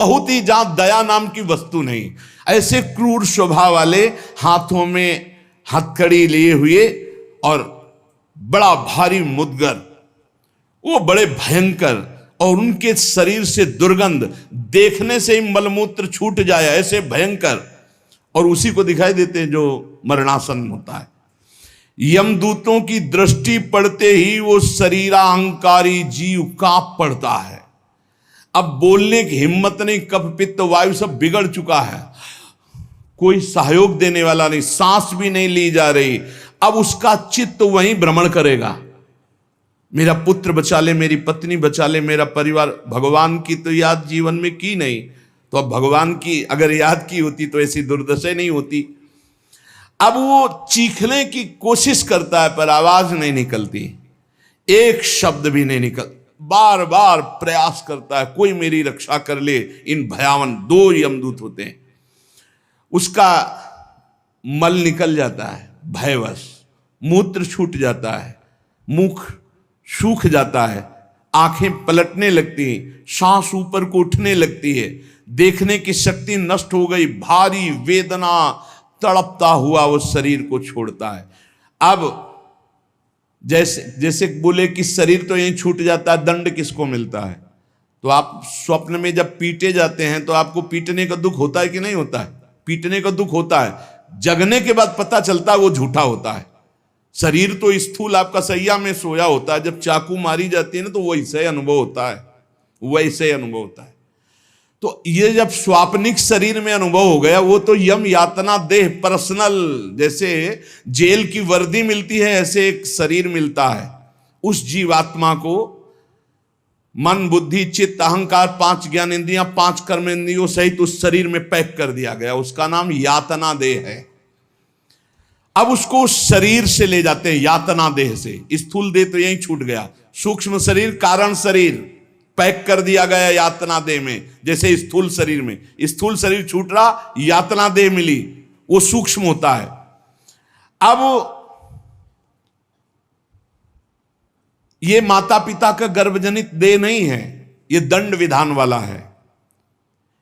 आहुति जहां दया नाम की वस्तु नहीं। ऐसे क्रूर स्वभाव वाले, हाथों में हथकड़ी लिए हुए और बड़ा भारी मुदगर, वो बड़े भयंकर, और उनके शरीर से दुर्गंध, देखने से ही मलमूत्र छूट जाए ऐसे भयंकर, और उसी को दिखाई देते हैं जो मरणासन होता है। यमदूतों की दृष्टि पड़ते ही वो शरीरा अहंकारी जीव कांप पड़ता है। अब बोलने की हिम्मत नहीं, कफ पित्त वायु सब बिगड़ चुका है, कोई सहयोग देने वाला नहीं, सांस भी नहीं ली जा रही। अब उसका चित्त वहीं भ्रमण करेगा, मेरा पुत्र बचा ले, मेरी पत्नी बचा ले, मेरा परिवार। भगवान की तो याद जीवन में की नहीं, तो अब भगवान की अगर याद की होती तो ऐसी दुर्दशा नहीं होती। अब वो चीखने की कोशिश करता है पर आवाज नहीं निकलती, एक शब्द भी नहीं निकल, बार बार प्रयास करता है कोई मेरी रक्षा कर ले। इन भयावन 2 यमदूत होते हैं। उसका मल निकल जाता है भयवश, मूत्र छूट जाता है, मुख सूख जाता है, आंखें पलटने लगती हैं, सांस ऊपर को उठने लगती है, देखने की शक्ति नष्ट हो गई, भारी वेदना, तड़पता हुआ वो शरीर को छोड़ता है। अब जैसे जैसे बोले कि शरीर तो यहीं छूट जाता है, दंड किसको मिलता है? तो आप स्वप्न में जब पीटे जाते हैं तो आपको पीटने का दुख होता है कि नहीं होता है? पीटने का दुख होता है, जगने के बाद पता चलता है वो झूठा होता है। शरीर तो स्थूल आपका सैया में सोया होता है, जब चाकू मारी जाती है ना तो वैसे अनुभव होता है, वैसे अनुभव होता है। तो ये जब स्वाप्निक शरीर में अनुभव हो गया, वो तो यम यातना देह पर्सनल, जैसे जेल की वर्दी मिलती है ऐसे एक शरीर मिलता है। उस जीवात्मा को मन बुद्धि चित्त अहंकार 5 ज्ञानेंद्रियां 5 कर्मेंद्रियों सहित उस शरीर में पैक कर दिया गया, उसका नाम यातना देह है। अब उसको शरीर से ले जाते हैं, यातना देह से। स्थूल देह तो यहीं छूट गया, सूक्ष्म शरीर कारण शरीर पैक कर दिया गया यातना देह में। जैसे स्थूल शरीर में, स्थूल शरीर छूट रहा, यातना देह मिली, वो सूक्ष्म होता है। अब ये माता पिता का गर्भजनित देह नहीं है, ये दंड विधान वाला है,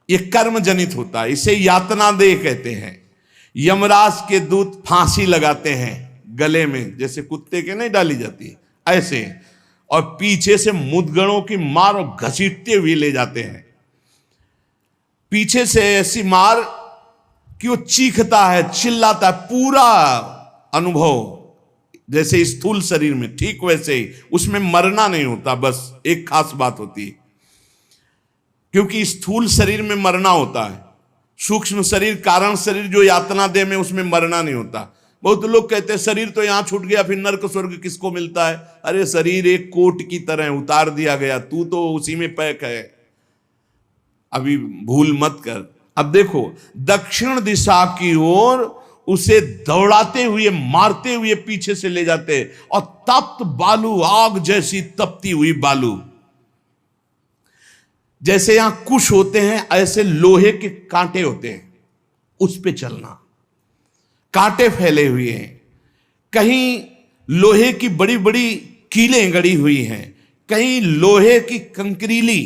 ये कर्म जनित होता है, इसे यातना देह कहते हैं। यमराज के दूत फांसी लगाते हैं गले में, जैसे कुत्ते के नहीं डाली जाती ऐसे, और पीछे से मुदगणों की मार और घसीटते हुए ले जाते हैं। पीछे से ऐसी मार कि वो चीखता है, चिल्लाता है, पूरा अनुभव जैसे स्थूल शरीर में, ठीक वैसे ही उसमें मरना नहीं होता। बस एक खास बात होती है, क्योंकि स्थूल शरीर में मरना होता है, सूक्ष्म शरीर कारण शरीर जो यातना देह में, उसमें मरना नहीं होता। बहुत लोग कहते हैं शरीर तो यहां छूट गया, फिर नरक स्वर्ग किसको मिलता है? अरे शरीर एक कोट की तरह उतार दिया गया, तू तो उसी में पैक है, अभी भूल मत कर। अब देखो, दक्षिण दिशा की ओर उसे दौड़ाते हुए मारते हुए पीछे से ले जाते, और तप्त बालू, आग जैसी तपती हुई बालू, जैसे यहां कुश होते हैं ऐसे लोहे के कांटे होते हैं, उस पे चलना, कांटे फैले हुए हैं, कहीं लोहे की बड़ी बड़ी कीलें गड़ी हुई हैं, कहीं लोहे की कंकरीली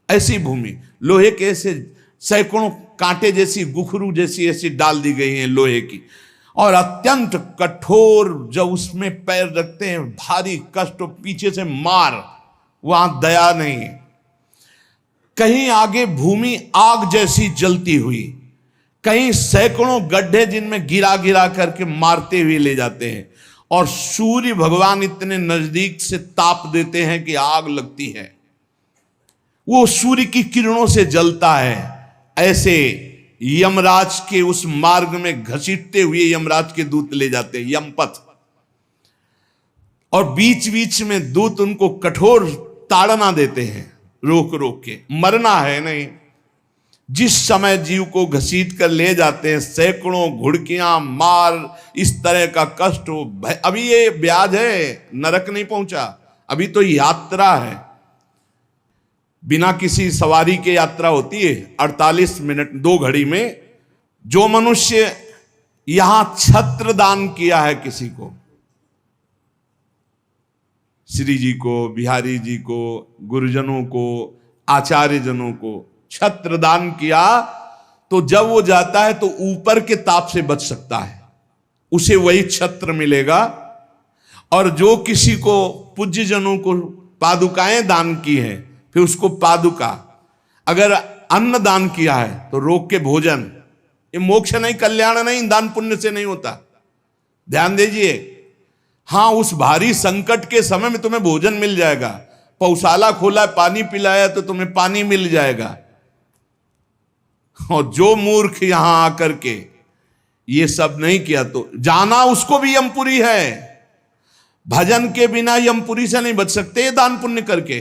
ऐसी भूमि, लोहे के ऐसे सैकड़ों कांटे जैसी, गुखरू जैसी ऐसी डाल दी गई हैं लोहे की, और अत्यंत कठोर, जब उसमें पैर रखते हैं भारी कष्ट, पीछे से मार, वहां दया नहीं है। कहीं आगे भूमि आग जैसी जलती हुई, कहीं सैकड़ों गड्ढे जिनमें गिरा गिरा करके मारते हुए ले जाते हैं, और सूर्य भगवान इतने नजदीक से ताप देते हैं कि आग लगती है, वो सूर्य की किरणों से जलता है। ऐसे यमराज के उस मार्ग में घसीटते हुए यमराज के दूत ले जाते हैं, यमपथ, और बीच बीच में दूत उनको कठोर ताड़ना देते हैं, रोक रोक के। मरना है नहीं, जिस समय जीव को घसीट कर ले जाते हैं, सैकड़ों घुड़कियां मार, इस तरह का कष्ट हो। अभी ये ब्याज है, नरक नहीं पहुंचा, अभी तो यात्रा है। बिना किसी सवारी के यात्रा होती है 48 मिनट 2 घड़ी में। जो मनुष्य यहां छत्र दान किया है किसी को, श्री जी को, बिहारी जी को, गुरुजनों को, आचार्य जनों को छत्र दान किया तो जब वो जाता है तो ऊपर के ताप से बच सकता है, उसे वही छत्र मिलेगा। और जो किसी को पूज्य जनों को पादुकाएं दान की है, फिर उसको पादुका, अगर अन्न दान किया है तो रोक के भोजन, ये मोक्ष नहीं, कल्याण नहीं, दान पुण्य से नहीं होता, ध्यान दीजिए। हां, उस भारी संकट के समय में तुम्हें भोजन मिल जाएगा, पौशाला खोला, पानी पिलाया तो तुम्हें पानी मिल जाएगा। और जो मूर्ख यहां आकर के ये सब नहीं किया तो जाना उसको भी यमपुरी है। भजन के बिना यमपुरी से नहीं बच सकते, दान पुण्य करके।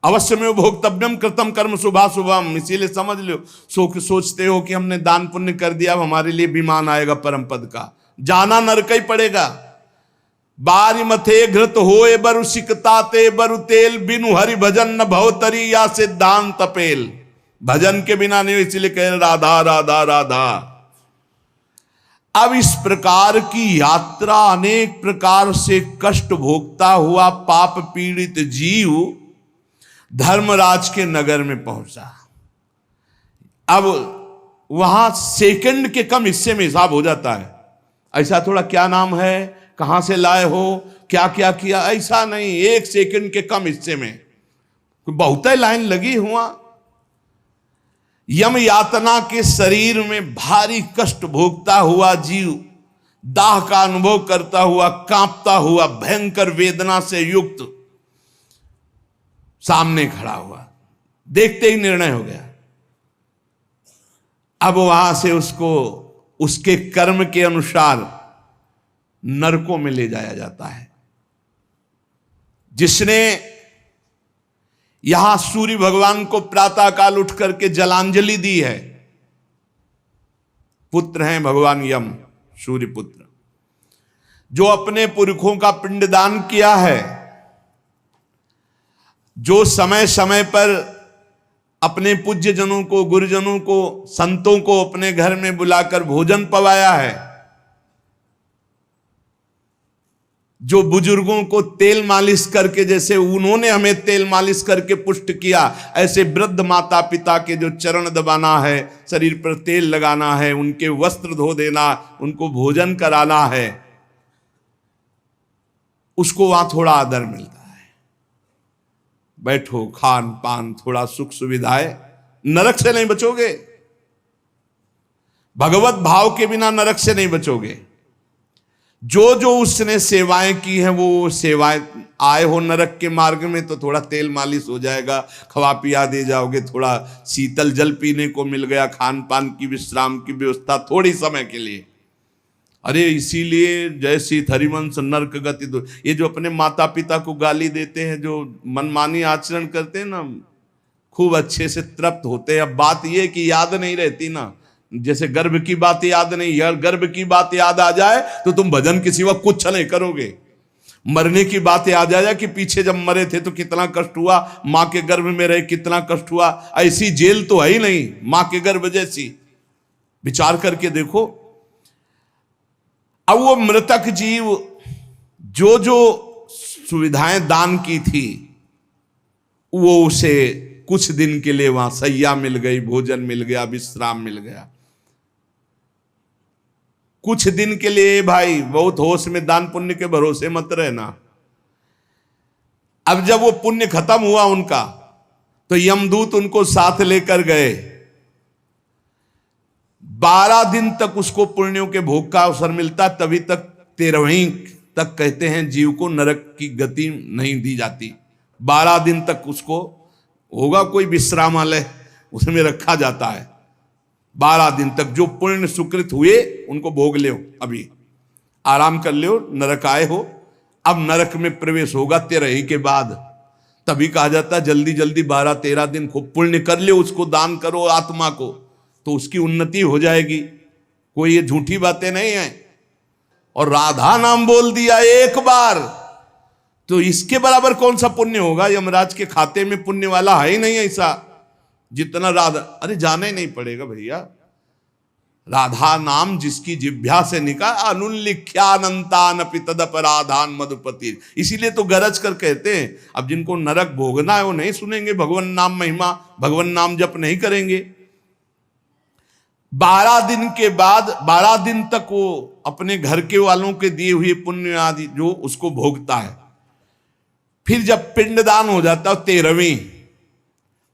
अवश्य में भोक्तव्यम कृतम कर्म शुभा शुभम, इसीलिए समझ लो, सोचते हो कि हमने दान पुण्य कर दिया, हमारे लिए विमान आएगा परम पद का, जाना नरक ही पड़ेगा। बारी मथे घृत होए बरु सिकता ते बरु तेल, बिनु हरि भजन न भवतरी या सिद्धांत पेल। भजन के बिना नहीं, इसलिए कह राधा राधा राधा। अब इस प्रकार की यात्रा, अनेक प्रकार से कष्ट भोगता हुआ पाप पीड़ित जीव धर्मराज के नगर में पहुंचा। अब वहां सेकंड के कम हिस्से में हिसाब हो जाता है। ऐसा थोड़ा क्या नाम है, कहां से लाए हो, क्या क्या किया, ऐसा नहीं, एक सेकंड के कम हिस्से में बहुत लाइन लगी हुआ। यम यातना के शरीर में भारी कष्ट भोगता हुआ जीव, दाह का अनुभव करता हुआ, कांपता हुआ, भयंकर वेदना से युक्त सामने खड़ा हुआ। देखते ही निर्णय हो गया। अब वहां से उसको उसके कर्म के अनुसार नरकों में ले जाया जाता है। जिसने यहां सूर्य भगवान को प्रातः काल उठ करके जलांजलि दी है, पुत्र हैं भगवान यम, सूर्य पुत्र, जो अपने पुरखों का पिंडदान किया है, जो समय समय पर अपने पूज्य जनों को, गुरुजनों को, संतों को अपने घर में बुलाकर भोजन पवाया है, जो बुजुर्गों को तेल मालिश करके, जैसे उन्होंने हमें तेल मालिश करके पुष्ट किया, ऐसे वृद्ध माता पिता के जो चरण दबाना है, शरीर पर तेल लगाना है, उनके वस्त्र धो देना, उनको भोजन कराना है, उसको वहां थोड़ा आदर मिलता है। बैठो, खान पान, थोड़ा सुख सुविधाएं, नरक से नहीं बचोगे। भगवत भाव के बिना नरक से नहीं बचोगे। जो जो उसने सेवाएं की हैं, वो सेवाएं, आए हो नरक के मार्ग में तो थोड़ा तेल मालिश हो जाएगा, खवा पिया दे जाओगे, थोड़ा शीतल जल पीने को मिल गया, खान पान की, विश्राम की व्यवस्था थोड़ी समय के लिए। अरे इसीलिए जय सीत हरिवंश नरक गति दो, ये जो अपने माता पिता को गाली देते हैं, जो मनमानी आचरण करते हैं ना, खूब अच्छे से तृप्त होते हैं। अब बात ये कि याद नहीं रहती ना, जैसे गर्भ की बात याद नहीं, यार गर्भ की बात याद आ जाए तो तुम भजन के सिवा कुछ नहीं करोगे। मरने की बात याद आ जाए कि पीछे जब मरे थे तो कितना कष्ट हुआ, मां के गर्भ में रहे कितना कष्ट हुआ, ऐसी जेल तो है ही नहीं मां के गर्भ जैसी। विचार करके देखो। अब वो मृतक जीव जो जो सुविधाएं दान की थी, वो उसे कुछ दिन के लिए वहां सैया मिल गई, भोजन मिल गया, विश्राम मिल गया, कुछ दिन के लिए। भाई बहुत होश में, दान पुण्य के भरोसे मत रहना। अब जब वो पुण्य खत्म हुआ उनका, तो यमदूत उनको साथ लेकर गए। 12 दिन तक उसको पुण्यों के भोग का अवसर मिलता, तभी तक 13वीं तक कहते हैं जीव को नरक की गति नहीं दी जाती। 12 दिन तक उसको होगा कोई विश्रामालय, उसमें रखा जाता है। 12 दिन तक जो पुण्य सुकृत हुए उनको भोग लो, अभी आराम कर लो, नरक आए हो। अब नरक में प्रवेश होगा 13 के बाद। तभी कहा जाता है जल्दी जल्दी 12-13 दिन खूब पुण्य कर लो, उसको दान करो आत्मा को, तो उसकी उन्नति हो जाएगी। कोई ये झूठी बातें नहीं है। और राधा नाम बोल दिया एक बार तो इसके बराबर कौन सा पुण्य होगा। यमराज के खाते में पुण्य वाला है ही नहीं ऐसा जितना राधा। अरे जाना ही नहीं पड़ेगा भैया, राधा नाम जिसकी जिह्वा से निकाल, अनुल्लिख्यानंतानपि तदपराधान मधुपति। इसीलिए तो गरज कर कहते हैं, अब जिनको नरक भोगना है वो नहीं सुनेंगे भगवान नाम महिमा, भगवान नाम जप नहीं करेंगे। 12 दिन के बाद 12 दिन तक वो अपने घर के वालों के दिए हुए पुण्य आदि जो उसको भोगता है। फिर जब पिंडदान हो जाता है 13वीं,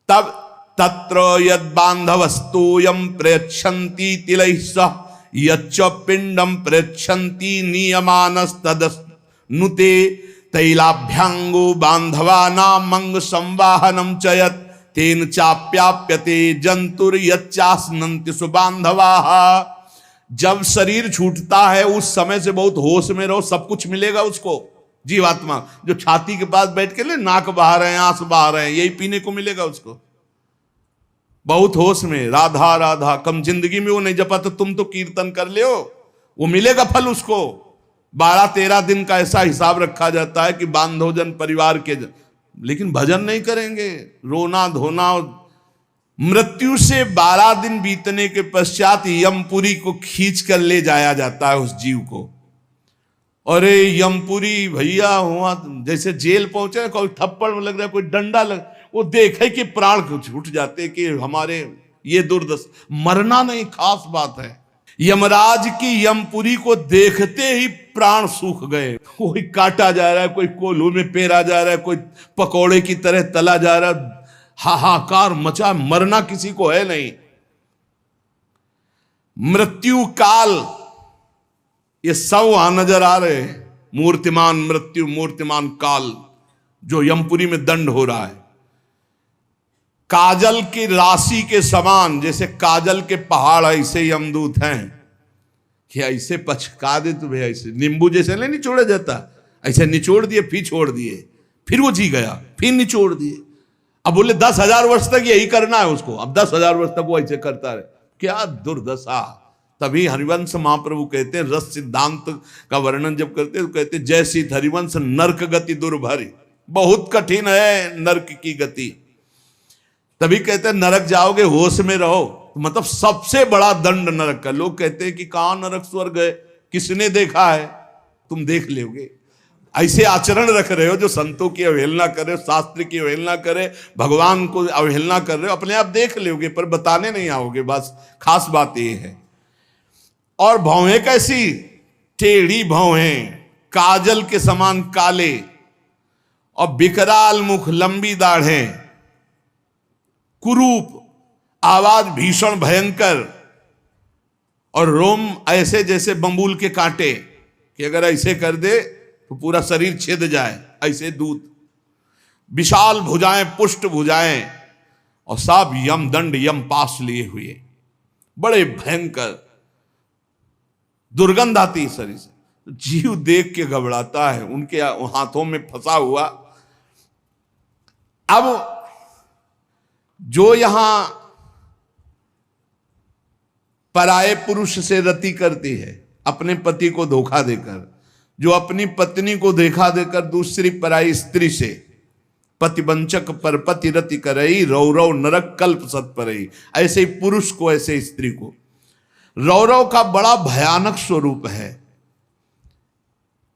तब तत्र यद बांधवस्तोयम प्रयच्छन्ति तिलैः सह यच्च पिंडम प्रयच्छन्ति नियमानस्तदनुते तैलाभ्यांगो बांधवानां मंग संवाहनम चयत तेन चाप्याप्यते जंतुर यच्चास्नन्ति सुबांधवाः। जब शरीर छूटता है उस समय से बहुत होश में रहो, सब कुछ मिलेगा उसको। जीवात्मा जो छाती के पास बैठ के ले नाक बहा रहे हैं, आंस बहा रहे हैं, यही पीने को मिलेगा उसको। बहुत होश में राधा राधा, कम जिंदगी में वो नहीं जपा तो तुम तो कीर्तन कर ले, वो मिलेगा फल उसको। 12-13 दिन का ऐसा हिसाब रखा जाता है कि बांधोजन परिवार के, लेकिन भजन नहीं करेंगे, रोना धोना। मृत्यु से 12 दिन बीतने के पश्चात यमपुरी को खींच कर ले जाया जाता है उस जीव को। अरे यमपुरी भैया हुआ जैसे जेल पहुंचे, कोई थप्पड़ लग रहा है, कोई डंडा लग, वो देखे कि प्राण छूट जाते कि हमारे ये दुर्दशा। मरना नहीं खास बात है, यमराज की यमपुरी को देखते ही प्राण सूख गए। कोई काटा जा रहा है, कोई कोल्हू में पेरा जा रहा है, कोई पकौड़े की तरह तला जा रहा है, हाहाकार मचा। मरना किसी को है नहीं। मृत्यु काल ये सब वहां नजर आ रहे हैं। मूर्तिमान मृत्यु, मूर्तिमान काल जो यमपुरी में दंड हो रहा है। काजल की राशि के समान, जैसे काजल के पहाड़ ऐसे यमदूत हैं कि ऐसे पचका दे तुम्हें, ऐसे नींबू जैसे नहीं निचोड़ा जाता, ऐसे निचोड़ दिए, फिर छोड़ दिए, फिर वो जी गया, फिर निचोड़ दिए। अब बोले 10,000 वर्ष तक यही करना है उसको। अब 10,000 वर्ष तक वो ऐसे करता रहे, क्या दुर्दशा। तभी हरिवंश महाप्रभु कहते हैं, रस सिद्धांत का वर्णन जब करते हैं तो कहते हैं, जैसी हरिवंश नरक गति दुर्भरी, बहुत कठिन है नरक की गति। तभी कहते हैं नरक जाओगे होश में रहो, तो मतलब सबसे बड़ा दंड नरक का। लोग कहते हैं कि कहां नरक स्वर्ग है, किसने देखा है, तुम देख लोगे। ऐसे आचरण रख रहे हो जो संतों की अवहेलना करे, शास्त्र की अवहेलना करे, भगवान को अवहेलना कर रहे हो, अपने आप देख लोगे पर बताने नहीं आओगे। बस खास बात ये है। और भौहें कैसी, टेढ़ी भौहें, काजल के समान काले, और विकराल मुख, लंबी दाढ़ें, कुरूप, आवाज भीषण भयंकर, और रोम ऐसे जैसे बंबूल के कांटे कि अगर ऐसे कर दे तो पूरा शरीर छेद जाए, ऐसे दूत। विशाल भुजाएं, पुष्ट भुजाएं, और सब यम दंड यम पास लिए हुए, बड़े भयंकर। दुर्गंध आती है शरीर से, जीव देख के घबराता है, उनके हाथों में फंसा हुआ। अब जो यहां पराये पुरुष से रति करती है, अपने पति को धोखा देकर, जो अपनी पत्नी को धोखा देकर दूसरी पराई स्त्री से, पतिवंचक पर पति रति करई, रौरव नरक कल्प सत्परई। ऐसे ही पुरुष को, ऐसे स्त्री को। रौरव का बड़ा भयानक स्वरूप है।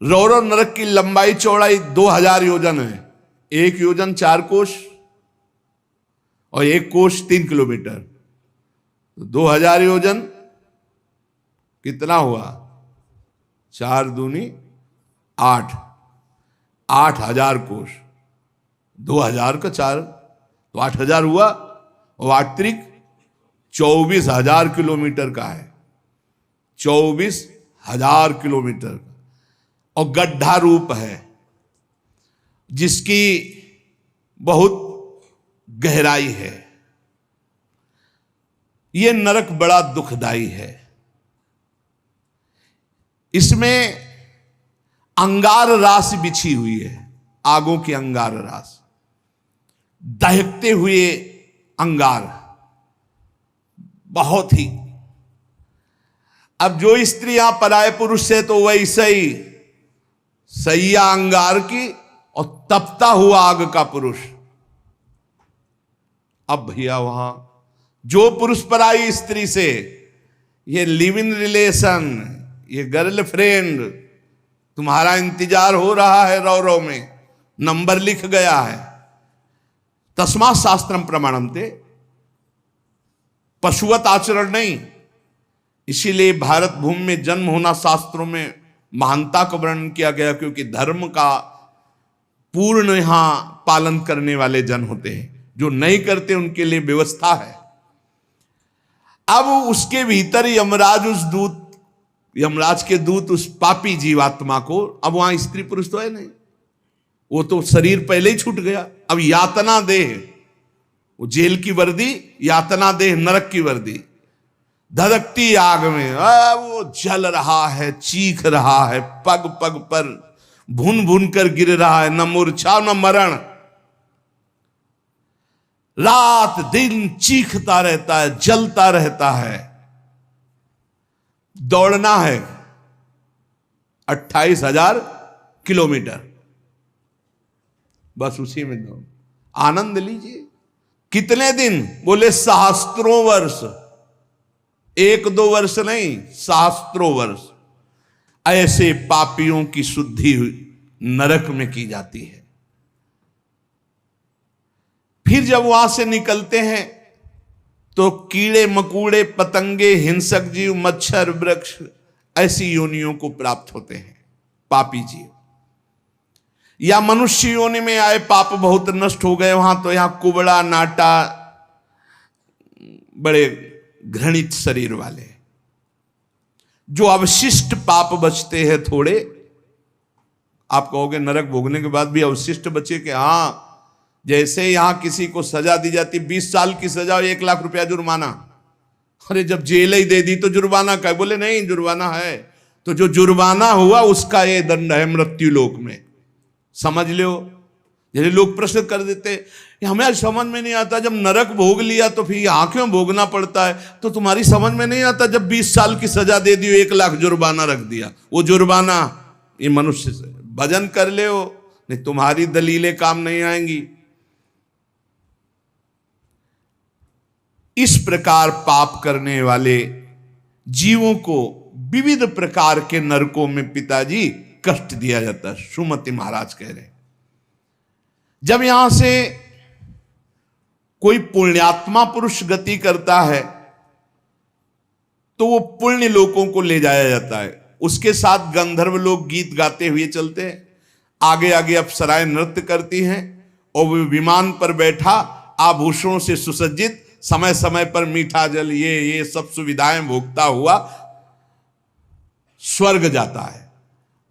रौरव नरक की लंबाई चौड़ाई 2000 योजन है। 1 योजन 4 कोश और 1 कोश 3 किलोमीटर, 2000 योजन कितना हुआ, 4 दूनी 8, 8000 कोश, 2000 का 4 तो 8000 हुआ, और 8 त्रिक 24,000 किलोमीटर का है। 24,000 किलोमीटर का, और गड्ढा रूप है जिसकी बहुत गहराई है। यह नरक बड़ा दुखदाई है। इसमें अंगार राशि बिछी हुई है, आगों की अंगार राशि, दहकते हुए अंगार, बहुत ही। अब जो स्त्री यहां पराये पुरुष से, तो वैसे ही सैया अंगार की और तपता हुआ आग का पुरुष। अब भैया वहां जो पुरुष पराई स्त्री से ये लिव इन रिलेशन, ये गर्लफ्रेंड, तुम्हारा इंतजार हो रहा है रौ रौ में, नंबर लिख गया है। तस्मात् शास्त्रम प्रमाणन्ते, पशुवत आचरण नहीं। इसीलिए भारत भूमि में जन्म होना शास्त्रों में महानता का वर्णन किया गया, क्योंकि धर्म का पूर्ण यहां पालन करने वाले जन होते हैं। जो नहीं करते उनके लिए व्यवस्था है। अब उसके भीतर यमराज के दूत उस पापी जीवात्मा को, अब वहां स्त्री पुरुष तो है नहीं, वो तो शरीर पहले ही छूट गया। अब यातना देह, वो जेल की वर्दी, यातना देह नरक की वर्दी, धधकती आग में वो जल रहा है, चीख रहा है, पग पग पर भुन भुन कर गिर रहा है, न मूर्छा न मरण, रात दिन चीखता रहता है, जलता रहता है। दौड़ना है 28,000 किलोमीटर, बस उसी में दौड़, आनंद लीजिए। कितने दिन? बोले सहस्त्रों वर्ष, 1-2 वर्ष नहीं, सहस्त्रों वर्ष। ऐसे पापियों की शुद्धि नरक में की जाती है। फिर जब वहां से निकलते हैं तो कीड़े मकोड़े, पतंगे, हिंसक जीव, मच्छर, वृक्ष, ऐसी योनियों को प्राप्त होते हैं पापी जीव। या मनुष्य योनि में आए, पाप बहुत नष्ट हो गए वहां, तो यहां कुबड़ा नाटा, बड़े घृणित शरीर वाले, जो अवशिष्ट पाप बचते हैं थोड़े। आप कहोगे नरक भोगने के बाद भी अवशिष्ट बचे? कि हाँ, जैसे यहां किसी को सजा दी जाती, 20 साल की सजा और 1 लाख रुपया जुर्माना। अरे जब जेल ही दे दी तो जुर्माना का? बोले नहीं, जुर्माना है। तो जो जुर्माना हुआ उसका ये दंड है मृत्यु लोक में, समझ लो। जैसे लोग प्रश्न कर देते, हमें समझ में नहीं आता, जब नरक भोग लिया तो फिर यहां क्यों भोगना पड़ता है? तो तुम्हारी समझ में नहीं आता, जब 20 साल की सजा दे दी, 1 लाख जुर्माना रख दिया, वो जुर्माना ये मनुष्य से भजन कर ले हो, नहीं तुम्हारी दलीलें काम नहीं आएंगी। इस प्रकार पाप करने वाले जीवों को विविध प्रकार के नरकों में पिताजी कष्ट दिया जाता है। सुमति महाराज कह रहे, जब यहां से कोई पुण्यात्मा पुरुष गति करता है तो वो पुण्य लोकों को ले जाया जाता है। उसके साथ गंधर्व लोग गीत गाते हुए चलते हैं, आगे आगे अप्सराएं नृत्य करती हैं, और वो विमान पर बैठा आभूषणों से सुसज्जित, समय समय पर मीठा जल, ये सब सुविधाएं भोगता हुआ स्वर्ग जाता है।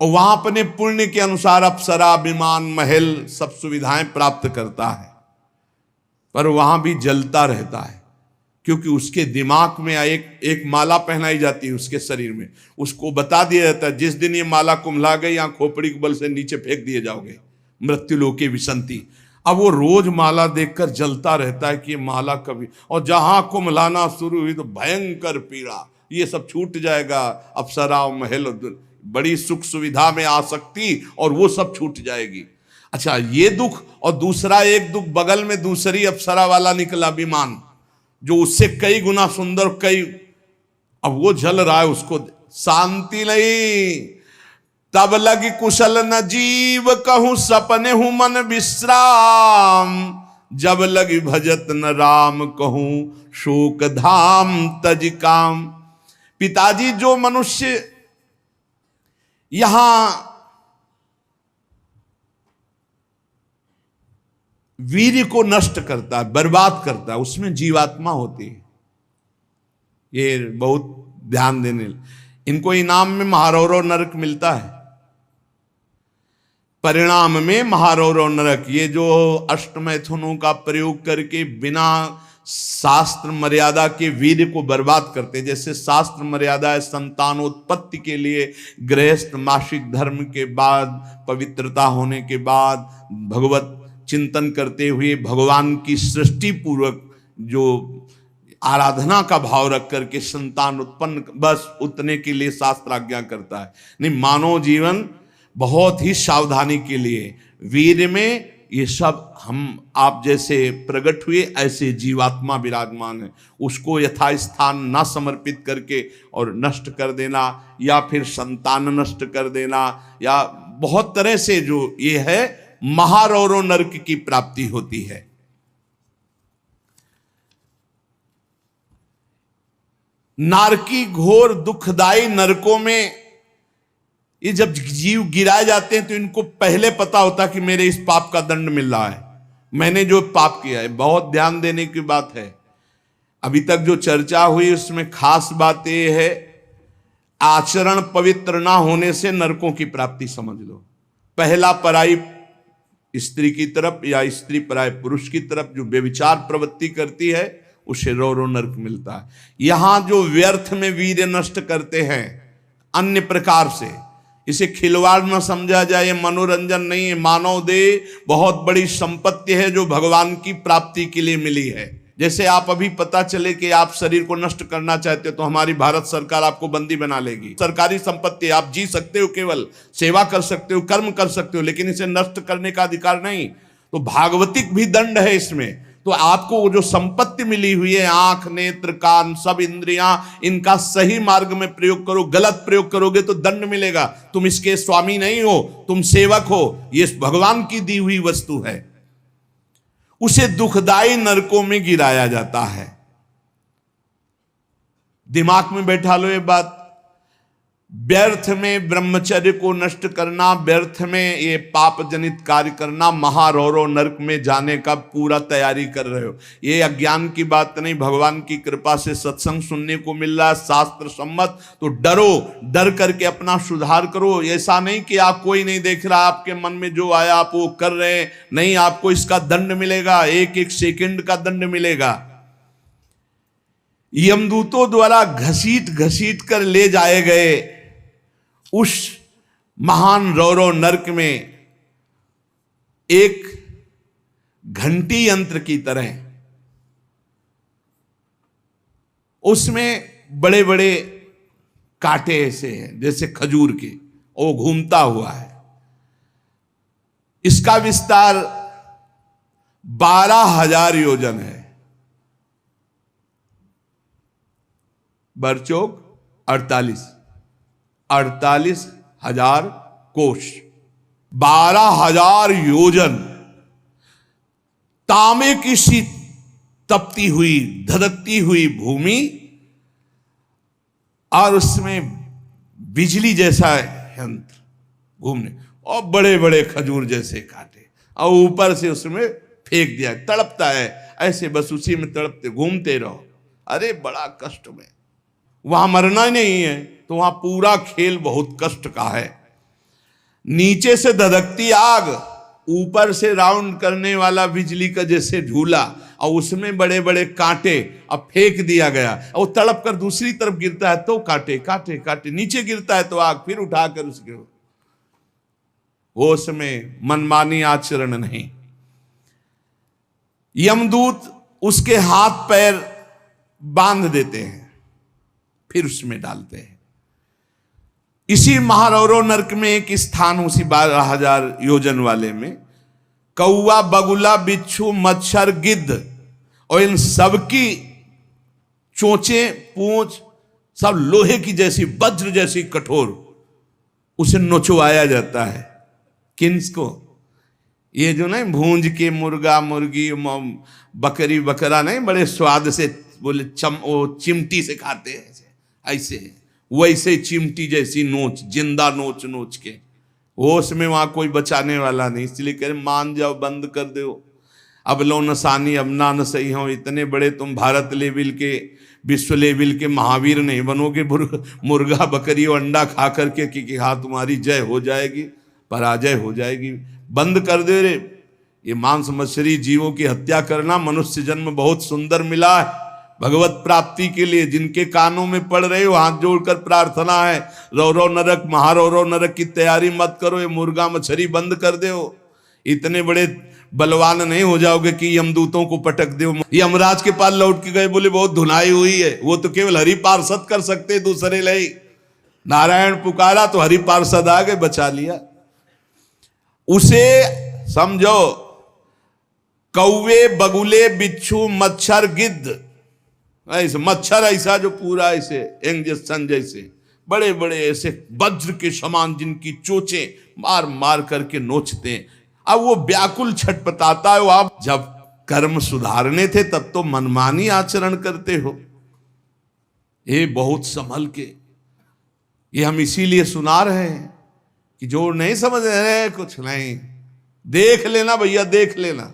और वहां अपने पुण्य के अनुसार अप्सरा, विमान, महल, सब सुविधाएं प्राप्त करता है। पर वहां भी जलता रहता है, क्योंकि उसके दिमाग में एक माला पहनाई जाती है उसके शरीर में। उसको बता दिया जाता है, जिस दिन ये माला कुम्हला गई, यहां खोपड़ी के बल से नीचे फेंक दिए जाओगे, मृत्यु लोके विसंति। अब वो रोज माला देखकर जलता रहता है कि ये माला कभी, और जहां कुम्हलाना शुरू हुई तो भयंकर पीड़ा, ये सब छूट जाएगा। अप्सरा, महल, बड़ी सुख सुविधा में आसक्ति, और वो सब छूट जाएगी। अच्छा, ये दुख, और दूसरा एक दुख बगल में दूसरी अप्सरा वाला निकला विमान, जो उससे कई गुना सुंदर, कई, अब वो जल रहा है, उसको शांति नहीं। तब लगी कुशल न जीव कहूं, सपने हूं मन विश्राम, जब लगी भजत न राम कहूं, शोक धाम तज काम। पिताजी, जो मनुष्य यहां वीर्य को नष्ट करता है, बर्बाद करता है, उसमें जीवात्मा होती है। ये बहुत ध्यान देने, इनको इनाम में महारौरव नरक मिलता है, परिणाम में महारौरव नरक। ये जो अष्टमैथुनों का प्रयोग करके बिना शास्त्र मर्यादा के वीर्य को बर्बाद करते, जैसे शास्त्र मर्यादा है संतानोत्पत्ति के लिए, गृहस्थ मासिक धर्म के बाद, पवित्रता होने के बाद, भगवत चिंतन करते हुए, भगवान की सृष्टि पूर्वक जो आराधना का भाव रख करके संतान उत्पन्न, बस उतने के लिए शास्त्र आज्ञा करता है। नहीं, मानव जीवन बहुत ही सावधानी के लिए वीर्य में ये सब आप जैसे प्रकट हुए ऐसे जीवात्मा विराजमान है, उसको यथास्थान ना समर्पित करके और नष्ट कर देना, या फिर संतान नष्ट कर देना, या बहुत तरह से जो ये है महारौरो नरक की प्राप्ति होती है। नारकी घोर दुखदाई नरकों में ये जब जीव गिराए जाते हैं तो इनको पहले पता होता कि मेरे इस पाप का दंड मिल रहा है, मैंने जो पाप किया है। बहुत ध्यान देने की बात है। अभी तक जो चर्चा हुई उसमें खास बात यह है, आचरण पवित्र ना होने से नरकों की प्राप्ति समझ लो। पहला पराई स्त्री की तरफ या स्त्री पराय पुरुष की तरफ जो व्यभिचार प्रवृत्ति करती है उसे रौरो नरक मिलता है। यहां जो व्यर्थ में वीर्य नष्ट करते हैं अन्य प्रकार से, इसे खिलवाड़ न समझा जाए, ये मनोरंजन नहीं है। मानव देह बहुत बड़ी संपत्ति है जो भगवान की प्राप्ति के लिए मिली है। जैसे आप अभी पता चले कि आप शरीर को नष्ट करना चाहते हो तो हमारी भारत सरकार आपको बंदी बना लेगी। सरकारी संपत्ति, आप जी सकते हो, केवल सेवा कर सकते हो, कर्म कर सकते हो, लेकिन इसे नष्ट करने का अधिकार नहीं। तो भागवतिक भी दंड है इसमें। तो आपको जो संपत्ति मिली हुई है, आंख, नेत्र, कान, सब इंद्रियां, इनका सही मार्ग में प्रयोग करो। गलत प्रयोग करोगे तो दंड मिलेगा। तुम इसके स्वामी नहीं हो, तुम सेवक हो। ये भगवान की दी हुई वस्तु है। उसे दुखदाई नरकों में गिराया जाता है। दिमाग में बैठा लो ये बात। व्यर्थ में ब्रह्मचर्य को नष्ट करना, व्यर्थ में ये पाप जनित कार्य करना, महारौरो नरक में जाने का पूरा तैयारी कर रहे हो। ये अज्ञान की बात नहीं, भगवान की कृपा से सत्संग सुनने को मिल रहा है, शास्त्र सम्मत। तो डरो, डर करके अपना सुधार करो। ऐसा नहीं कि आप कोई नहीं देख रहा, आपके मन में जो आया आप वो कर रहे हैं। नहीं, आपको इसका दंड मिलेगा, एक एक सेकंड का दंड मिलेगा। यमदूतों द्वारा घसीट घसीट कर ले जाए गए उस महान रौरो नरक में एक घंटी यंत्र की तरह उसमें बड़े बड़े कांटे ऐसे हैं जैसे खजूर के, वो घूमता हुआ है। इसका विस्तार 12,000 योजन है। बरचौक 48,000 कोष, 12,000 योजन। तांबे की सी तपती हुई, धधकती हुई भूमि, और उसमें बिजली जैसा यंत्र घूमने, और बड़े बड़े खजूर जैसे कांटे, और ऊपर से उसमें फेंक दिया। तड़पता है ऐसे, बस उसी में तड़पते घूमते रहो। अरे बड़ा कष्ट में, वहां मरना नहीं है तो वहां पूरा खेल बहुत कष्ट का है। नीचे से धधकती आग, ऊपर से राउंड करने वाला बिजली का जैसे झूला, और उसमें बड़े बड़े कांटे, अब फेंक दिया गया, और तड़प कर दूसरी तरफ गिरता है तो कांटे कांटे कांटे, नीचे गिरता है तो आग, फिर उठाकर उसके होश में मनमानी आचरण नहीं। यमदूत उसके हाथ पैर बांध देते हैं, फिर उसमें डालते हैं। इसी महारौरो नरक में एक स्थान, उसी 12,000 योजन वाले में, कौआ, बगुला, बिच्छू, मच्छर, गिद्ध और इन सबकी चोंचे, पूंछ सब लोहे की जैसी, वज्र जैसी कठोर, उसे नोचवाया जाता है। किसको? ये जो नहीं भूंज के मुर्गा, मुर्गी, बकरी, बकरा नहीं, बड़े स्वाद से बोले वो चिमटी से खाते हैं ऐसे, वैसे चिमटी जैसी नोच, जिंदा नोच नोच के, होश में वहां कोई बचाने वाला नहीं। इसलिए कह रहे मान जाओ, बंद कर दो। अब लो नसानी, अब ना न सही हो। इतने बड़े तुम भारत लेवल के, विश्व लेवल के महावीर नहीं बनोगे मुर्गा, बकरी और अंडा खा करके कि हाँ तुम्हारी जय हो जाएगी, पराजय हो जाएगी। बंद कर दे रे। ये मांस मछली जीवों की हत्या करना, मनुष्य जन्म बहुत सुंदर मिला है भगवत प्राप्ति के लिए। जिनके कानों में पड़ रहे हो, हाथ जोड़कर प्रार्थना है, रौरो नरक, महारौरो नरक की तैयारी मत करो। ये मुर्गा मछली बंद कर दो। इतने बड़े बलवान नहीं हो जाओगे कि यमदूतों को पटक दो। यमराज के पास लौट के गए, बोले बहुत धुनाई हुई है। वो तो केवल हरि पार्षद कर सकते, दूसरे ले। नारायण पुकारा तो हरि पार्षद आ गए, बचा लिया। उसे समझो कौवे, बगुले, बिच्छू, मच्छर, गिद्ध, ऐसे मच्छर ऐसा जो पूरा ऐसे इंजेक्शन जैसे बड़े बड़े ऐसे वज्र के समान जिनकी चोंचें मार मार करके नोचते हैं। अब वो व्याकुल छटपटाता है, आप जब कर्म सुधारने थे तब तो मनमानी आचरण करते हो। ये बहुत संभल के, ये हम इसीलिए सुना रहे हैं कि जो नहीं समझ रहे कुछ नहीं, देख लेना भैया, देख लेना।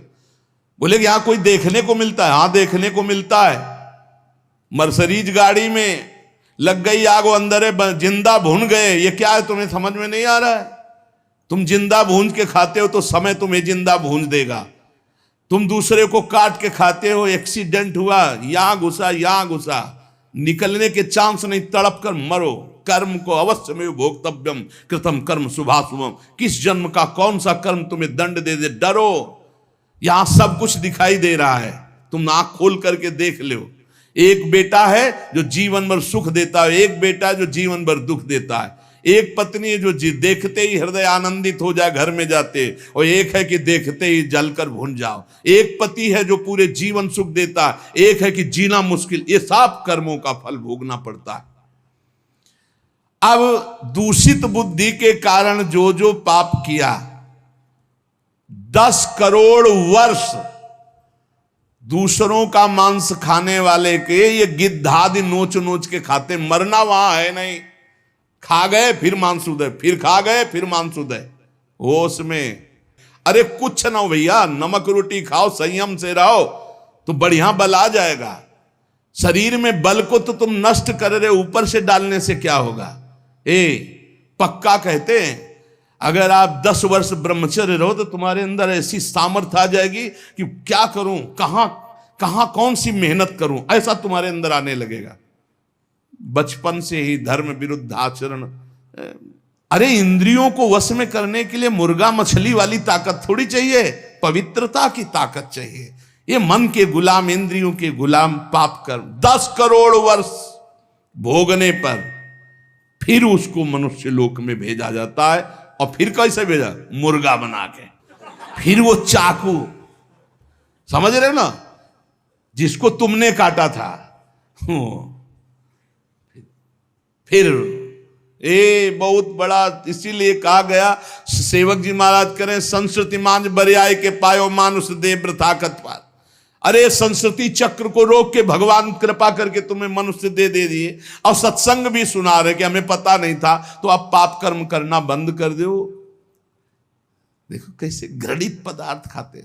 बोले कि यहां कोई देखने को मिलता है? हाँ देखने को मिलता है। मर्सरीज गाड़ी में लग गई आग, वो अंदर है, जिंदा भून गए। ये क्या है तुम्हें समझ में नहीं आ रहा है? तुम जिंदा भून के खाते हो तो समय तुम्हें जिंदा भून देगा। तुम दूसरे को काट के खाते हो, एक्सीडेंट हुआ, यहां घुसा यहां घुसा, निकलने के चांस नहीं, तड़प कर मरो। कर्म को अवश्य में भोक्तव्यम कृतम कर्म शुभाशुभम। किस जन्म का कौन सा कर्म तुम्हें दंड दे दे, डरो। यहां सब कुछ दिखाई दे रहा है, तुम आंख खोल करके देख लो। एक बेटा है जो जीवन भर सुख देता है, एक बेटा है जो जीवन भर दुख देता है। एक पत्नी है जो देखते ही हृदय आनंदित हो जाए घर में जाते, और एक है कि देखते ही जलकर भून जाओ। एक पति है जो पूरे जीवन सुख देता है, एक है कि जीना मुश्किल। ये सब कर्मों का फल भोगना पड़ता है। अब दूषित बुद्धि के कारण जो जो पाप किया, 10 करोड़ वर्ष दूसरों का मांस खाने वाले के ये गिद्धादि नोच नोच के खाते, मरना वहां है नहीं। खा गए फिर मांस उदय, फिर खा गए फिर मांस उदय, होश में। अरे कुछ ना हो भैया, नमक रोटी खाओ, संयम से रहो तो बढ़िया बल आ जाएगा। शरीर में बल को तो तुम नष्ट कर रहे, ऊपर से डालने से क्या होगा? पक्का कहते हैं अगर आप 10 वर्ष ब्रह्मचर्य रहो तो तुम्हारे अंदर ऐसी सामर्थ्य आ जाएगी कि क्या करूं, कहां कौन सी मेहनत करूं, ऐसा तुम्हारे अंदर आने लगेगा। बचपन से ही धर्म विरुद्ध आचरण। अरे इंद्रियों को वश में करने के लिए मुर्गा मछली वाली ताकत थोड़ी चाहिए, पवित्रता की ताकत चाहिए। ये मन के गुलाम, इंद्रियों के गुलाम पाप कर 10 करोड़ वर्ष भोगने पर फिर उसको मनुष्य लोक में भेजा जाता है। और फिर कैसे भेजा? मुर्गा बना के। फिर वो चाकू, समझ रहे हो ना, जिसको तुमने काटा था, फिर बहुत बड़ा, इसीलिए कहा गया, सेवक जी महाराज करें संस्कृति मांझ बरियाए के पायो मानुष देव ताकत पार। अरे संस्कृति चक्र को रोक के भगवान कृपा करके तुम्हें मनुष्य दे दिए, और सत्संग भी सुना रहे कि हमें पता नहीं था, तो आप पाप कर्म करना बंद कर दो। देखो कैसे घृणित पदार्थ खाते।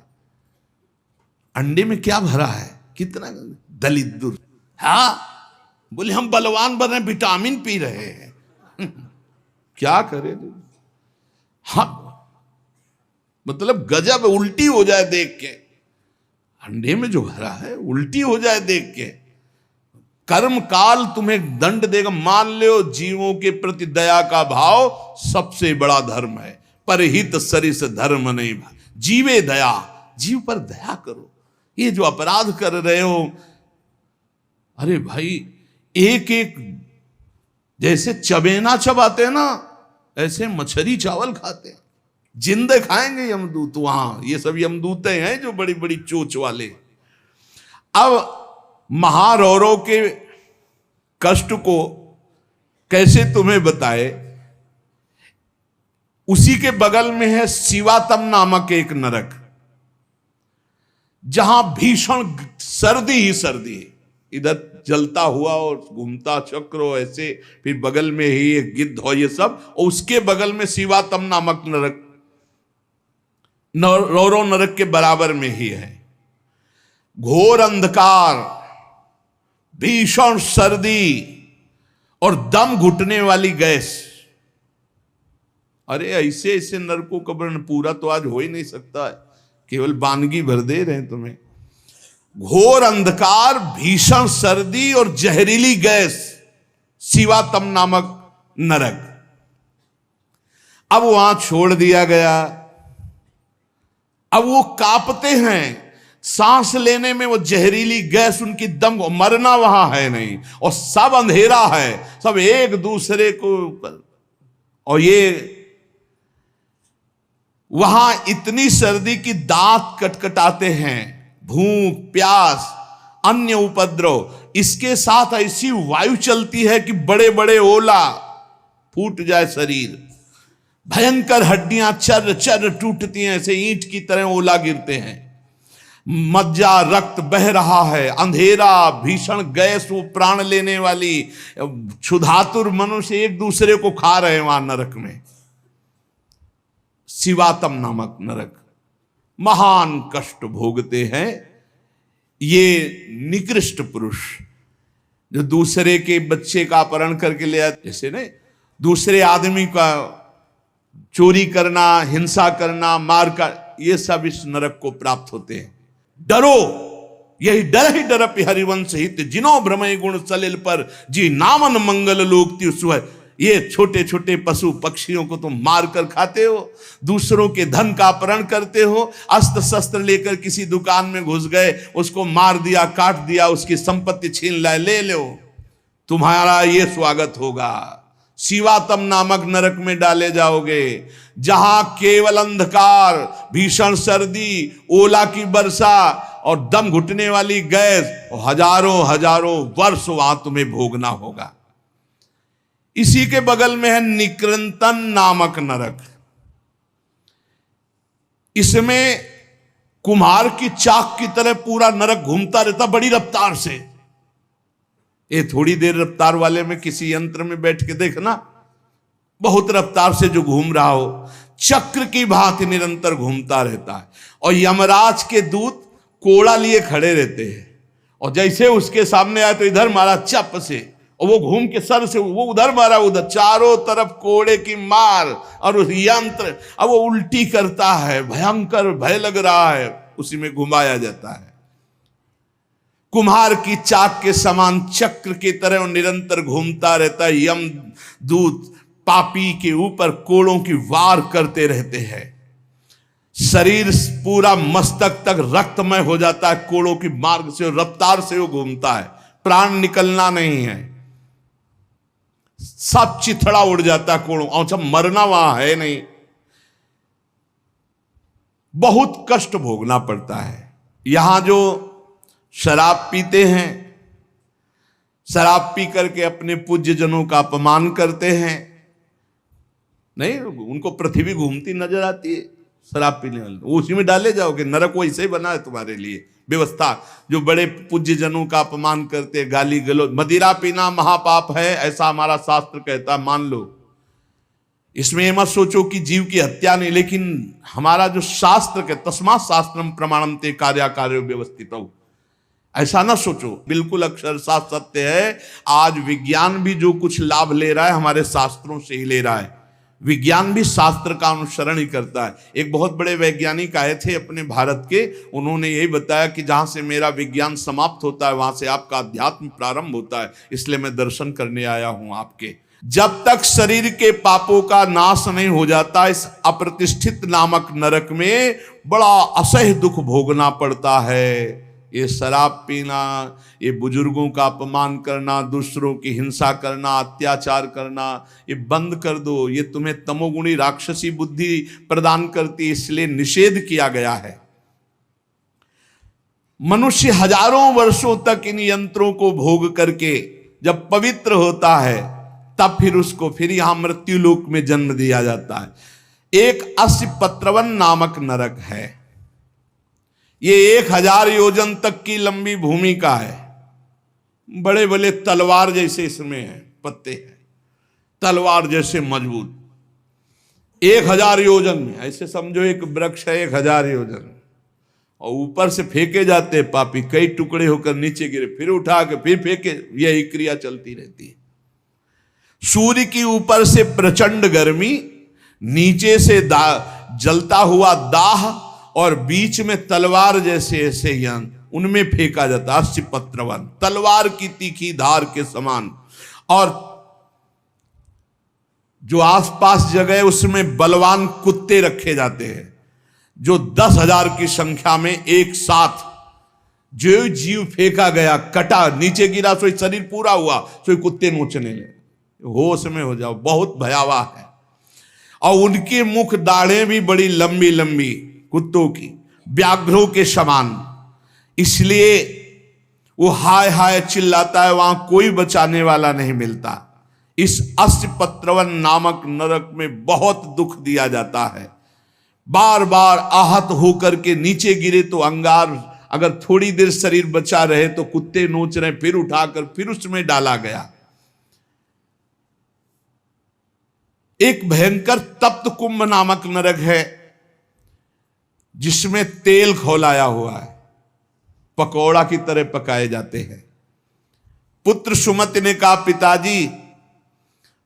अंडे में क्या भरा है, कितना दलित दुर। हाँ बोले हम बलवान बन रहे, विटामिन पी रहे हैं। क्या करें? हाँ मतलब गजब, उल्टी हो जाए देख के। अंडे में जो भरा है उल्टी हो जाए देख के। कर्म काल तुम्हें दंड देगा। मान लो जीवों के प्रति दया का भाव सबसे बड़ा धर्म है। परहित सरिस धर्म नहीं, जीवे दया, जीव पर दया करो। ये जो अपराध कर रहे हो, अरे भाई एक एक जैसे चबेना चबाते हैं ना, ऐसे मछली चावल खाते हैं। जिंदे खाएंगे यमदूत वहां, ये सब यमदूते हैं जो बड़ी बड़ी चोच वाले। अब महारौरों के कष्ट को कैसे तुम्हें बताए। उसी के बगल में है शिवातम नामक एक नरक, जहां भीषण सर्दी ही सर्दी है। इधर जलता हुआ और घूमता चक्र ऐसे, फिर बगल में ही एक गिद्ध हो, ये सब। और उसके बगल में शिवातम नामक नरक, रौरव नरक के बराबर में ही है। घोर अंधकार, भीषण सर्दी और दम घुटने वाली गैस। अरे ऐसे ऐसे नरकों का वर्णन पूरा तो आज हो ही नहीं सकता है, केवल वानगी भर दे रहे हैं तुम्हें। घोर अंधकार, भीषण सर्दी और जहरीली गैस, शिवातम नामक नरक। अब वहां छोड़ दिया गया। अब वो कांपते हैं, सांस लेने में वो जहरीली गैस उनकी दम, मरना वहां है नहीं, और सब अंधेरा है, सब एक दूसरे को। और ये वहां इतनी सर्दी की दांत कटकटाते हैं, भूख प्यास अन्य उपद्रव, इसके साथ ऐसी वायु चलती है कि बड़े बड़े ओला, फूट जाए शरीर, भयंकर हड्डियां चर चर टूटती हैं, ऐसे ईंट की तरह ओला गिरते हैं, मज्जा रक्त बह रहा है, अंधेरा भीषण गैस, वो प्राण लेने वाली क्षुधातुर मनुष्य एक दूसरे को खा रहे हैं वहां नरक में। शिवातम नामक नरक, महान कष्ट भोगते हैं ये निकृष्ट पुरुष जो दूसरे के बच्चे का अपहरण करके ले आते, जैसे नहीं दूसरे आदमी का चोरी करना, हिंसा करना, मार कर, ये सब इस नरक को प्राप्त होते हैं। डरो, यही डर ही डर हरिवंश हित, जिनो भ्रमय गुण सलिल पर जी नामन मंगल लोक त्युसुह। ये छोटे छोटे पशु पक्षियों को तुम मार कर खाते हो, दूसरों के धन का अपहरण करते हो, अस्त्र शस्त्र लेकर किसी दुकान में घुस गए, उसको मार दिया, काट दिया, उसकी संपत्ति छीन लाए, ले लो, तुम्हारा ये स्वागत होगा। शिवातम नामक नरक में डाले जाओगे, जहां केवल अंधकार, भीषण सर्दी, ओला की वर्षा और दम घुटने वाली गैस, और हजारों हजारों वर्ष वहां तुम्हें भोगना होगा। इसी के बगल में है निकृंतन नामक नरक। इसमें कुम्हार की चाक की तरह पूरा नरक घूमता रहता बड़ी रफ्तार से। ये थोड़ी देर रफ्तार वाले में किसी यंत्र में बैठ के देखना, बहुत रफ्तार से जो घूम रहा हो, चक्र की भांति निरंतर घूमता रहता है। और यमराज के दूत कोड़ा लिए खड़े रहते हैं, और जैसे उसके सामने आए तो इधर मारा चप से, और वो घूम के सर से वो उधर मारा, उधर, चारों तरफ कोड़े की मार, और उस यंत्र अब वो उल्टी करता है, भयंकर भय लग रहा है, उसी में घुमाया जाता है। कुम्हार की चाक के समान चक्र की तरह निरंतर घूमता रहता है। यम दूत पापी के ऊपर कोड़ों की वार करते रहते हैं, शरीर पूरा मस्तक तक रक्तमय हो जाता है कोड़ों की मार्ग से, रफ्तार से वो घूमता है, प्राण निकलना नहीं है, सब चिथड़ा उड़ जाता है कोड़ों, और सब मरना वहां है नहीं, बहुत कष्ट भोगना पड़ता है। यहां जो शराब पीते हैं, शराब पी करके अपने पूज्य जनों का अपमान करते हैं, नहीं उनको पृथ्वी घूमती नजर आती है शराब पीने वाले, वो उसी में डाले जाओगे, नरक वैसे ही बना है तुम्हारे लिए व्यवस्था। जो बड़े पूज्य जनों का अपमान करते, गाली गलौज, मदिरा पीना महापाप है ऐसा हमारा शास्त्र कहता, मान लो, इसमें ये मत सोचो कि जीव की हत्या नहीं, लेकिन हमारा जो शास्त्र के तस्मात् शास्त्रम प्रमाणम ते कार्याकार्य व्यवस्थित हो, ऐसा ना सोचो, बिल्कुल अक्षरशः सत्य है। आज विज्ञान भी जो कुछ लाभ ले रहा है हमारे शास्त्रों से ही ले रहा है, विज्ञान भी शास्त्र का अनुसरण ही करता है। एक बहुत बड़े वैज्ञानिक आए थे अपने भारत के, उन्होंने यही बताया कि जहां से मेरा विज्ञान समाप्त होता है वहां से आपका अध्यात्म प्रारंभ होता है, इसलिए मैं दर्शन करने आया हूं आपके। जब तक शरीर के पापों का नाश नहीं हो जाता, इस अप्रतिष्ठित नामक नरक में बड़ा असह्य दुख भोगना पड़ता है। ये शराब पीना, ये बुजुर्गों का अपमान करना, दूसरों की हिंसा करना, अत्याचार करना, ये बंद कर दो, ये तुम्हें तमोगुणी राक्षसी बुद्धि प्रदान करती, इसलिए निषेध किया गया है। मनुष्य हजारों वर्षों तक इन यंत्रों को भोग करके जब पवित्र होता है, तब फिर उसको फिर यहां मृत्यु लोक में जन्म दिया जाता है। एक अस्पत्रवन नामक नरक है, ये 1000 योजन तक की लंबी भूमिका है, बड़े बड़े तलवार जैसे इसमें है, पत्ते हैं तलवार जैसे मजबूत, 1000 योजन में, ऐसे समझो एक वृक्ष है 1000 योजन, और ऊपर से फेंके जाते हैं पापी, कई टुकड़े होकर नीचे गिरे, फिर उठा के फिर फेंके, यही क्रिया चलती रहती है। सूर्य की ऊपर से प्रचंड गर्मी, नीचे से जलता हुआ दाह, और बीच में तलवार जैसे ऐसे यंत्र, उनमें फेंका जाता, अस्पत्रवन, तलवार की तीखी धार के समान। और जो आसपास जगह उसमें बलवान कुत्ते रखे जाते हैं, जो 10,000 की संख्या में एक साथ, जो जीव फेंका गया, कटा, नीचे गिरा, सोई शरीर पूरा हुआ, सोई कुत्ते नोचने लगे, होश में हो जाओ, बहुत भयावह है। और उनके मुख दाढ़ें भी बड़ी लंबी लंबी, कुत्तों की, व्याघ्रों के समान। इसलिए वो हाय हाय चिल्लाता है, वहां कोई बचाने वाला नहीं मिलता। इस अस्पत्रवन नामक नरक में बहुत दुख दिया जाता है। बार बार आहत होकर के नीचे गिरे तो अंगार, अगर थोड़ी देर शरीर बचा रहे तो कुत्ते नोच रहे, फिर उठाकर फिर उसमें डाला गया। एक भयंकर तप्त कुंभ नामक नरक है, जिसमें तेल खौलाया हुआ है, पकौड़ा की तरह पकाए जाते हैं। पुत्र सुमति ने कहा, पिताजी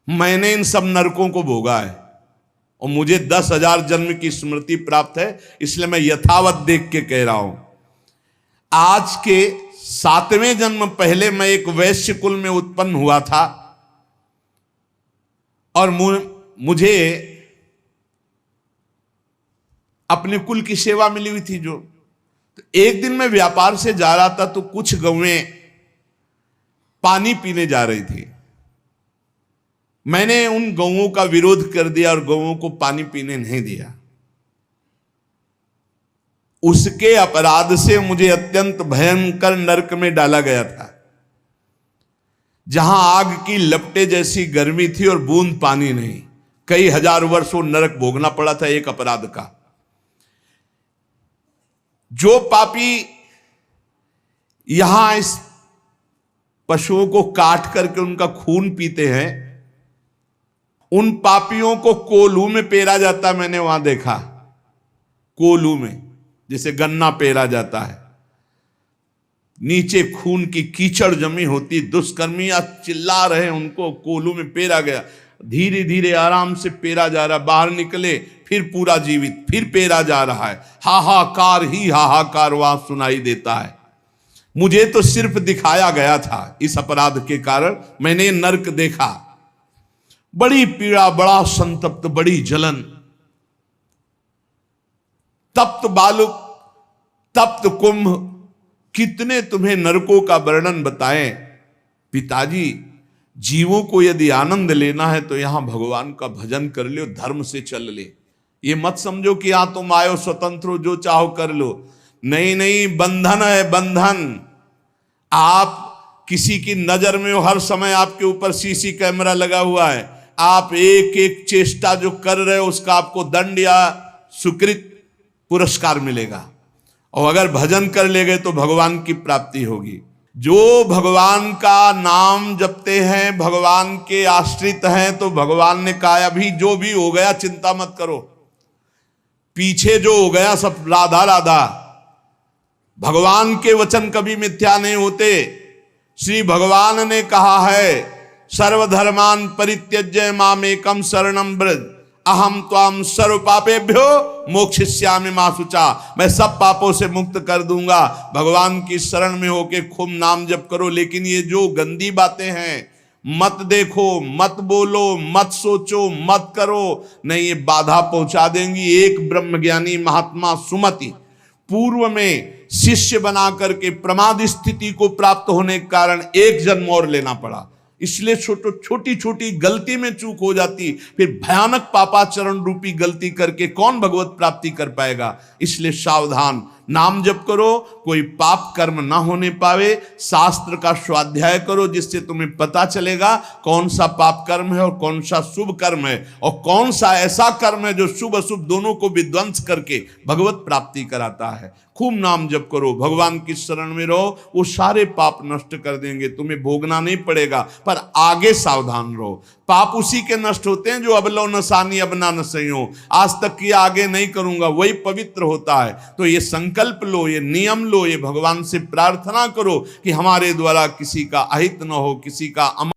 मैंने इन सब नरकों को भोगा है और मुझे 10,000 जन्म की स्मृति प्राप्त है, इसलिए मैं यथावत देख के कह रहा हूं। आज के 7वें जन्म पहले मैं एक वैश्य कुल में उत्पन्न हुआ था और मुझे अपने कुल की सेवा मिली हुई थी। जो तो एक दिन मैं व्यापार से जा रहा था तो कुछ गौएं पानी पीने जा रही थी। मैंने उन गौओं का विरोध कर दिया और गौओं को पानी पीने नहीं दिया। उसके अपराध से मुझे अत्यंत भयंकर नरक में डाला गया था, जहां आग की लपटे जैसी गर्मी थी और बूंद पानी नहीं। कई हजार वर्षों नरक भोगना पड़ा था एक अपराध का। जो पापी यहां इस पशुओं को काट करके उनका खून पीते हैं, उन पापियों को कोलू में पेरा जाता। मैंने वहां देखा, कोलू में जैसे गन्ना पेरा जाता है, नीचे खून की कीचड़ जमी होती। दुष्कर्मी चिल्ला रहे, उनको कोलू में पेरा गया। धीरे धीरे आराम से पेरा जा रहा, बाहर निकले फिर पूरा जीवित, फिर पेरा जा रहा है। हाहाकार ही हाहाकार वहां सुनाई देता है। मुझे तो सिर्फ दिखाया गया था, इस अपराध के कारण मैंने नरक देखा। बड़ी पीड़ा, बड़ा संतप्त, बड़ी जलन। तप्त बालुक, तप्त कुंभ, कितने तुम्हें नरकों का वर्णन बताएं। पिताजी, जीवों को यदि आनंद लेना है तो यहां भगवान का भजन कर लो, धर्म से चल ले। ये मत समझो कि यहां तुम आयो स्वतंत्र हो, जो चाहो कर लो। नहीं नहीं, बंधन है बंधन। आप किसी की नजर में हो, हर समय आपके ऊपर सीसी कैमरा लगा हुआ है। आप एक एक चेष्टा जो कर रहे हो उसका आपको दंड या सुकृत पुरस्कार मिलेगा। और अगर भजन कर ले गए तो भगवान की प्राप्ति होगी। जो भगवान का नाम जपते हैं, भगवान के आश्रित हैं, तो भगवान ने कहा अभी जो भी हो गया चिंता मत करो, पीछे जो हो गया सब राधा राधा। भगवान के वचन कभी मिथ्या नहीं होते। श्री भगवान ने कहा है, सर्वधर्मान परित्यज्य मामेकम शरणं व्रज, अहम त्वाम सर्व पापेभ्यो मोक्षयिष्यामि मा शुचा। मैं सब पापों से मुक्त कर दूंगा। भगवान की शरण में होके खूब नाम जप करो। लेकिन ये जो गंदी बातें हैं, मत देखो, मत बोलो, मत सोचो, मत करो, नहीं, ये बाधा पहुंचा देंगी। एक ब्रह्मज्ञानी महात्मा सुमति पूर्व में शिष्य बना करके प्रमाद स्थिति को प्राप्त होने के कारण एक जन्म और लेना पड़ा। इसलिए छोटी छोटी गलती में चूक हो जाती, फिर भयानक पापाचरण रूपी गलती करके कौन भगवत प्राप्ति कर पाएगा। इसलिए सावधान, नाम जप करो, कोई पाप कर्म ना होने पावे। शास्त्र का स्वाध्याय करो, जिससे तुम्हें पता चलेगा कौन सा पाप कर्म है और कौन सा शुभ कर्म है, और कौन सा ऐसा कर्म है जो शुभ अशुभ दोनों को विध्वंस करके भगवत प्राप्ति कराता है। खूब नाम जप करो, भगवान की शरण में रहो, वो सारे पाप नष्ट कर देंगे। तुम्हें भोगना नहीं पड़ेगा, पर आगे सावधान रहो। पाप उसी के नष्ट होते हैं जो अब लो नसानी अब ना नसइयो, आज तक किया आगे नहीं करूंगा, वही पवित्र होता है। तो ये संकल्प लो, ये नियम लो, ये भगवान से प्रार्थना करो कि हमारे द्वारा किसी का अहित न हो, किसी का